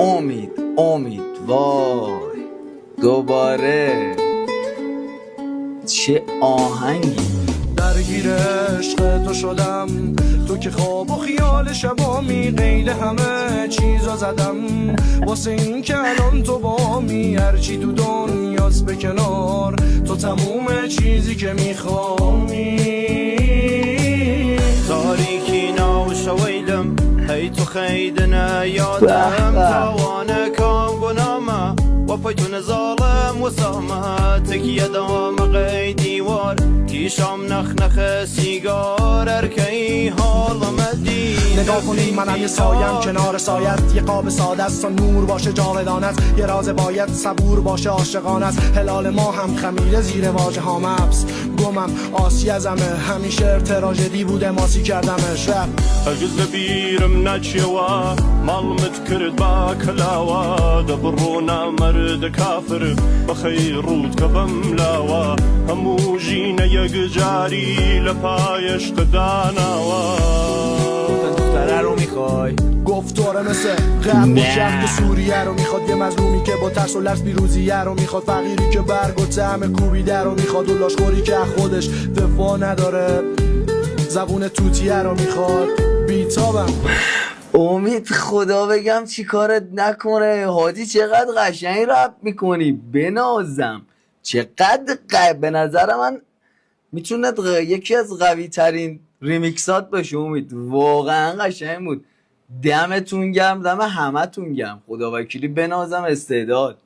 امید وای دوباره چه آهنگی. درگیر عشق تو شدم، تو که خواب و خیال شبامی، قید همه چیزا زدم واسه این که الان تو بامی. هرچی تو دنیاست به کنار تو، تموم چیزی که میخوامی. تاریکی ناوش ویلم هی تو خیدنا یادم، توانه کام گنامه و پیتون ظالم و سامه، تکیه دام قیدی وار کیشام نخ سیگار ارکی حالم دی. نگاه کنین منم یه سایم کنار سایت، یه قاب ساده است و نور باشه جاودانت، یه راز باید صبور باشه عاشقانت. هلال ما هم خمیره زیر واژه ها مبس، گمم آسی ازمه همیشه تراژدی بوده ماسی کردمش. رپ هرگز لبیرم نچیوه مالمت کرد با کلاوه، دبرونا مرد کافر بخیر رود کبم لاوه، همو جینه یک جاری لپایش قداناوه. دختره رو میخوای؟ گفتاره مثل قبل و شرق سوریه رو میخواد، یه مظلومی که با ترس و لرز بیروزیه رو میخواد، فقیری که برگ و طعم کوبیده رو میخواد، و لاشخوری که خودش دفاع نداره، زبون توتیه رو میخواد. بیتابم امید خدا بگم چی کارت نکنه. هادی چقدر قشنگ رپ میکنی، بنازم چقدر به نظر من میتونه یکی از قوی ترین ریمیکسات باشه. امید واقعا قشنگ بود. دمتون گرم، دم همه تون گرم. خدا وکیلی بنازم استعداد.